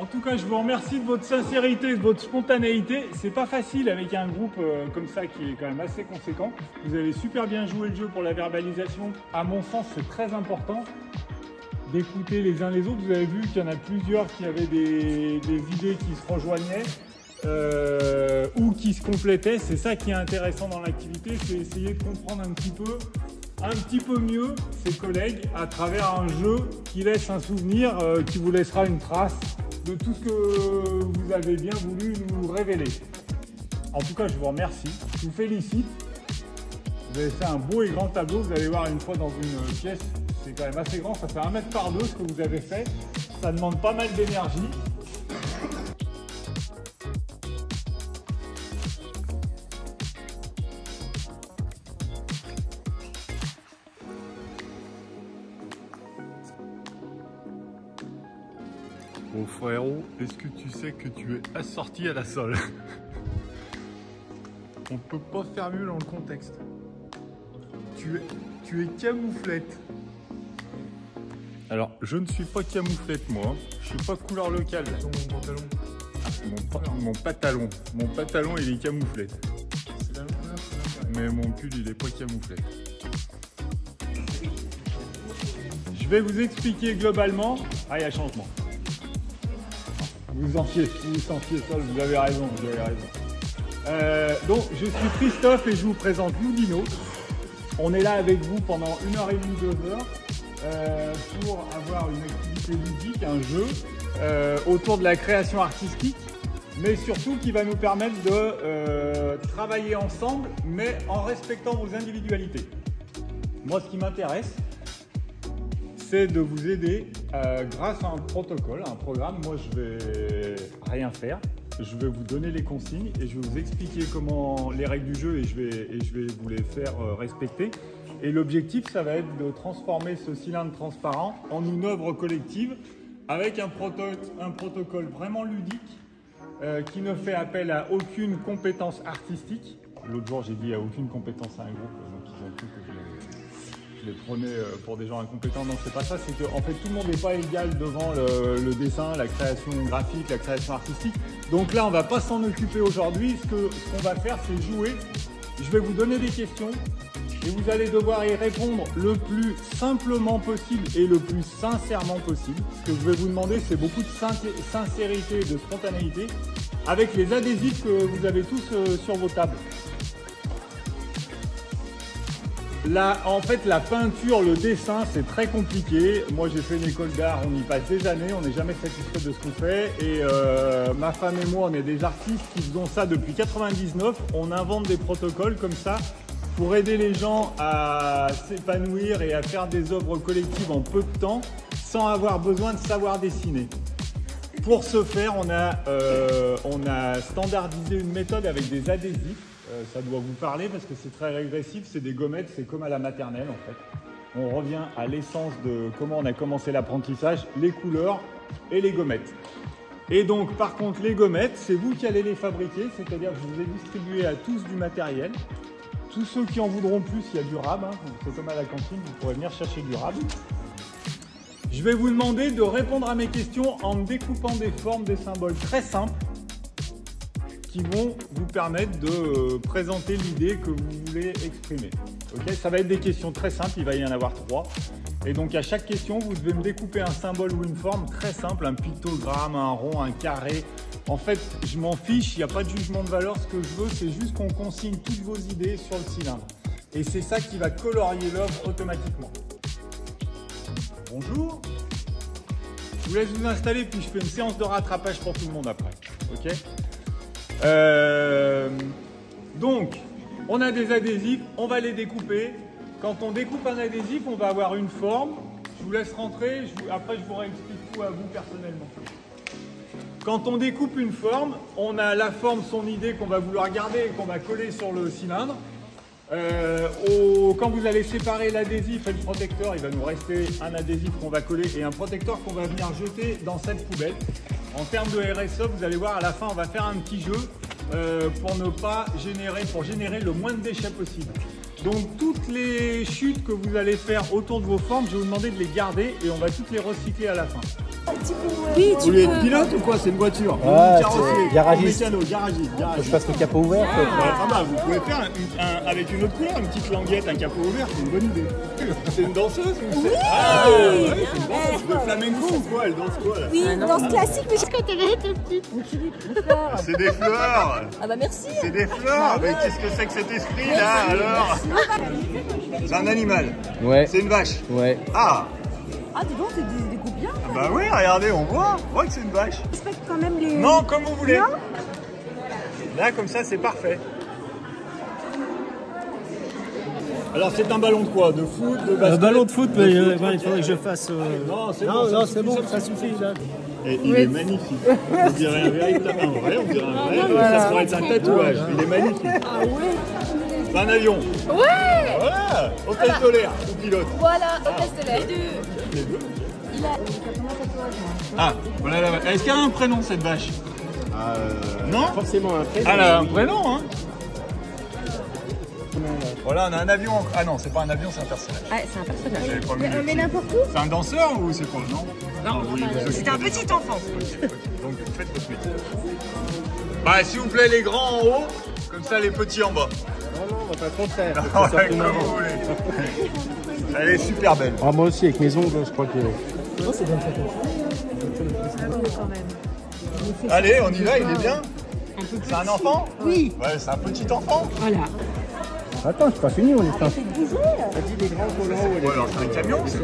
En tout cas, je vous remercie de votre sincérité, de votre spontanéité. C'est pas facile avec un groupe comme ça qui est quand même assez conséquent. Vous avez super bien joué le jeu pour la verbalisation. À mon sens, c'est très important d'écouter les uns les autres. Vous avez vu qu'il y en a plusieurs qui avaient des idées qui se rejoignaient ou qui se complétaient. C'est ça qui est intéressant dans l'activité, c'est essayer de comprendre un petit peu mieux ses collègues à travers un jeu qui laisse un souvenir, qui vous laissera une trace de tout ce que vous avez bien voulu nous révéler. En tout cas, je vous remercie, je vous félicite. Vous avez fait un beau et grand tableau. Vous allez voir une fois dans une pièce, c'est quand même assez grand, ça fait 1 mètre par 2 ce que vous avez fait. Ça demande pas mal d'énergie. Bon frérot, est-ce que tu sais que tu es assorti à la sole? On peut pas faire mieux dans le contexte. Tu es camouflette. Alors, je ne suis pas camouflette moi. Je suis pas couleur locale. Mon pantalon. Mon pantalon. Mon pantalon, il est camouflette. C'est la même couleur. Mais mon pull, il est pas camouflette. Je vais vous expliquer globalement. Ah, il y a changement. Vous vous sentiez seul, vous avez raison, donc, je suis Christophe et je vous présente Ludino. On est là avec vous pendant 1h30, 2 heures pour avoir une activité ludique, un jeu autour de la création artistique, mais surtout qui va nous permettre de travailler ensemble, mais en respectant vos individualités. Moi, ce qui m'intéresse, c'est de vous aider grâce à un protocole, un programme. Moi, je vais rien faire. Je vais vous donner les consignes et je vais vous expliquer comment les règles du jeu et je vais vous les faire respecter. Et l'objectif, ça va être de transformer ce cylindre transparent en une œuvre collective avec un protocole vraiment ludique qui ne fait appel à aucune compétence artistique. L'autre jour, j'ai dit à aucune compétence à un groupe, donc ils ont cru que je les prenais pour des gens incompétents. Non, c'est pas ça, c'est qu'en fait tout le monde n'est pas égal devant le dessin, la création graphique, la création artistique. Donc là, on va pas s'en occuper aujourd'hui. Ce qu'on va faire, c'est jouer. Je vais vous donner des questions et vous allez devoir y répondre le plus simplement possible et le plus sincèrement possible. Ce que je vais vous demander, c'est beaucoup de sincérité et de spontanéité avec les adhésifs que vous avez tous sur vos tables. Là, en fait, la peinture, le dessin, c'est très compliqué. Moi, j'ai fait une école d'art, on y passe des années, on n'est jamais satisfait de ce qu'on fait. Et ma femme et moi, on est des artistes qui faisons ça depuis 99. On invente des protocoles comme ça pour aider les gens à s'épanouir et à faire des œuvres collectives en peu de temps sans avoir besoin de savoir dessiner. Pour ce faire, on a standardisé une méthode avec des adhésifs. Ça doit vous parler parce que c'est très régressif, c'est des gommettes, c'est comme à la maternelle en fait. On revient à l'essence de comment on a commencé l'apprentissage, les couleurs et les gommettes. Et donc par contre les gommettes, c'est vous qui allez les fabriquer, c'est-à-dire que je vous ai distribué à tous du matériel. Tous ceux qui en voudront plus, il y a du rab, hein. C'est comme à la cantine, vous pourrez venir chercher du rab. Je vais vous demander de répondre à mes questions en me découpant des formes, des symboles très simples qui vont vous permettre de présenter l'idée que vous voulez exprimer. Okay, ça va être des questions très simples, il va y en avoir 3. Et donc à chaque question, vous devez me découper un symbole ou une forme très simple, un pictogramme, un rond, un carré. En fait, je m'en fiche, il n'y a pas de jugement de valeur. Ce que je veux, c'est juste qu'on consigne toutes vos idées sur le cylindre. Et c'est ça qui va colorier l'œuvre automatiquement. Bonjour. Je vous laisse vous installer, puis je fais une séance de rattrapage pour tout le monde après. Ok ? Donc, on a des adhésifs, on va les découper. Quand on découpe un adhésif, on va avoir une forme. Je vous laisse rentrer, après je vous réexplique tout à vous personnellement. Quand on découpe une forme, on a la forme, son idée qu'on va vouloir garder et qu'on va coller sur le cylindre. Quand vous allez séparer l'adhésif et le protecteur, il va nous rester un adhésif qu'on va coller et un protecteur qu'on va venir jeter dans cette poubelle. En termes de RSE, vous allez voir, à la fin, on va faire un petit jeu pour générer le moins de déchets possible. Donc, toutes les chutes que vous allez faire autour de vos formes, je vais vous demander de les garder et on va toutes les recycler à la fin. petit peu. Oui, Vous tu voulez peux. être pilote ou quoi? C'est une voiture. Ah, Carrossier. c'est garagiste. Mécano, garagiste. Faut que je fasse le capot ouvert. quoi. Ah bah, vous pouvez faire avec une autre couleur, une petite languette, un capot ouvert, c'est une bonne idée. C'est une danseuse ou c'est... Ah ouais, c'est une danseuse de flamenco ou quoi? Elle danse quoi là? Oui, danse classique, mais quand elle était petite. C'est des fleurs. Ah bah merci. C'est des fleurs. Mais qu'est-ce que c'est que cet esprit là alors? C'est un animal. Ouais. C'est une vache. Ouais. Ah. Ah, dis donc, c'est des goûts bien. Ah bah oui, regardez, on voit que c'est une vache. Respecte quand même les... Non, comme vous voulez. Non. Là, comme ça, c'est parfait. Alors, c'est un ballon de quoi? De foot, de basket? Ballon de foot, mais il faudrait que je fasse. Non, c'est Non, bon, non, c'est bon, ça suffit là. Et il est magnifique. On dirait un véritable vrai, on dirait un vrai. Ça pourrait être un tatouage. Il est magnifique. Ah ouais. C'est un avion. Ouais. Voilà. Hôtesse de l'air ou pilote. Voilà, hôtesse de l'air. Les deux. Les deux. Il a un tatouage. Ah, voilà la vache. Est-ce qu'elle a un prénom cette vache? Non. Forcément un prénom. Elle a un prénom, hein. Voilà, on a un avion. Ah non, c'est pas un avion, c'est un personnage. Ah, c'est un personnage. J'avais pas vu le Mais petit. n'importe où. C'est un danseur ou c'est quoi? Non. Non, oui, vous c'est occupez un de- petit enfant. Donc vous faites votre métier. Bah s'il vous plaît les grands en haut, comme ça les petits en bas. Non, non, on va pas le contraire. Ah ouais, comme vous voulez. Elle est super belle. Ah, moi aussi, avec mes ongles, je crois que. Allez, on y va, il est bien. C'est un enfant? Oui. Ouais, c'est un petit enfant. Voilà. Attends, c'est pas fini, on est pas. Ou alors c'est un camion? C'est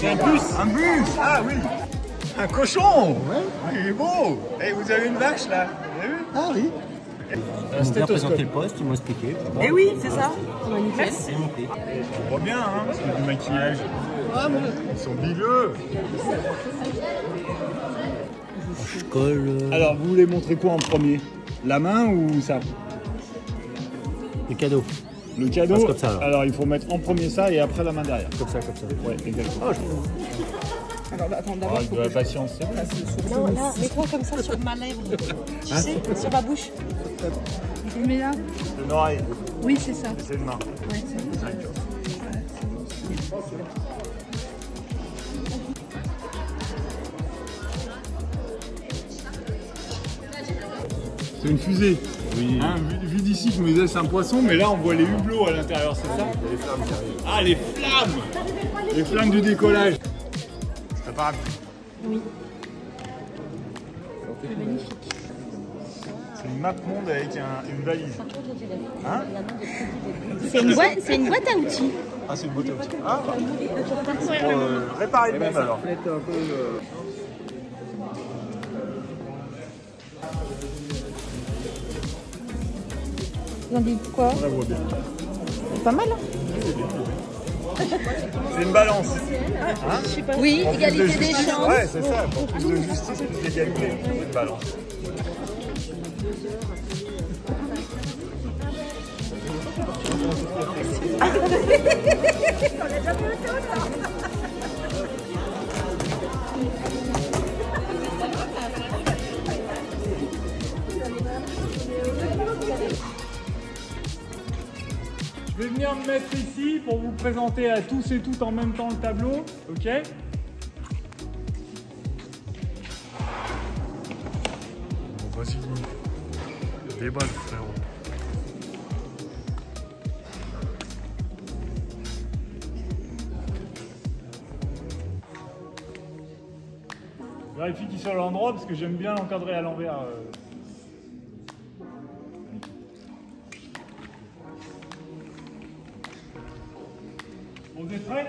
un bus. Un bus. Ah oui. Un cochon. Ouais. Il est beau. Et vous avez une vache là? Vous avez vu? Ah oui. Un stéthoscope. le poste, ils m'ont expliqué. Eh oui, c'est ça. Merci. On voit bien, hein, parce qu'il y a du maquillage. Ils sont bigueux. Je colle. Alors, vous voulez montrer quoi en premier? La main ou ça? Le cadeau. Le cadeau, Passe comme ça, alors. il faut mettre en premier ça et après la main derrière. Comme ça, comme ça. Ouais, exactement. Alors, attends, Ah, de la patience, c'est bon. Non, là, mets-toi comme ça sur ma lèvre. Tu sais, sur ma bouche. Je le mets là. Une oreille, Oui, c'est ça. c'est une main. C'est une fusée. Oui. Hein, vu d'ici, je me disais c'est un poisson, mais là on voit les hublots à l'intérieur, c'est ça? Les flammes qui arrivent. Ah, les flammes! Les flammes du décollage. Ça part. Oui. C'est une map monde avec une valise. Hein? C'est une boîte à outils. Ah, c'est une boîte à outils. Ah, pour réparer le même alors. On dit quoi? On la voit bien. C'est pas mal, hein? C'est une balance. Oui, Pour plus de égalité des justice. chances. Ouais, c'est ça. Pour plus de justice, plus d'égalité. C'est une balance. Je vais venir me mettre ici pour vous présenter à tous et toutes en même temps le tableau, ok? Bon, vas-y. Déballe, frérot. Vérifie qu'il soit à l'endroit parce que j'aime bien l'encadrer à l'envers. Bon, vous êtes prêts?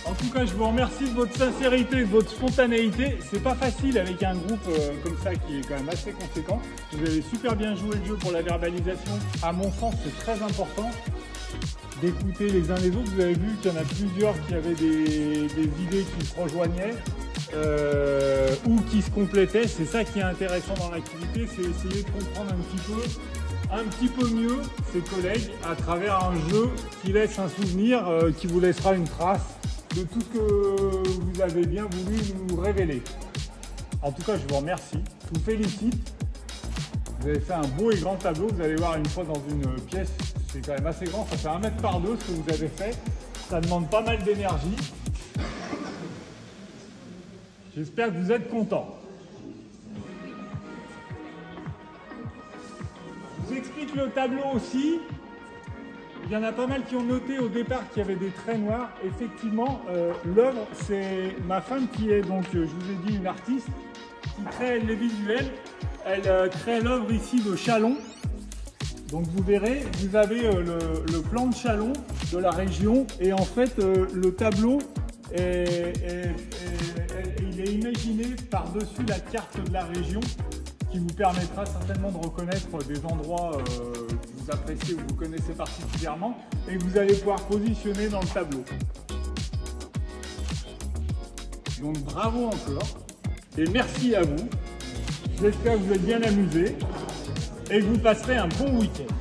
En tout cas, je vous remercie de votre sincérité, de votre spontanéité. C'est pas facile avec un groupe comme ça qui est quand même assez conséquent. Vous avez super bien joué le jeu pour la verbalisation. À mon sens, c'est très important d'écouter les uns les autres. Vous avez vu qu'il y en a plusieurs qui avaient des idées qui se rejoignaient ou qui se complétaient. C'est ça qui est intéressant dans l'activité, c'est essayer de comprendre un petit peu mieux ses collègues à travers un jeu qui laisse un souvenir, qui vous laissera une trace de tout ce que vous avez bien voulu nous révéler. En tout cas, je vous remercie. Je vous félicite. Vous avez fait un beau et grand tableau. Vous allez voir une fois dans une pièce, c'est quand même assez grand. Ça fait 1 mètre par 2 ce que vous avez fait. Ça demande pas mal d'énergie. J'espère que vous êtes contents. Je vous explique le tableau aussi. Il y en a pas mal qui ont noté au départ qu'il y avait des traits noirs. Effectivement, l'œuvre, c'est ma femme qui est donc, je vous ai dit, une artiste qui crée les visuels. Elle crée l'œuvre ici de Châlons. Donc vous verrez, vous avez le plan de Châlons de la région et en fait le tableau il est imaginé par-dessus la carte de la région qui vous permettra certainement de reconnaître des endroits que vous appréciez ou que vous connaissez particulièrement et que vous allez pouvoir positionner dans le tableau. Donc bravo encore et merci à vous. J'espère que vous êtes bien amusés et que vous passerez un bon week-end.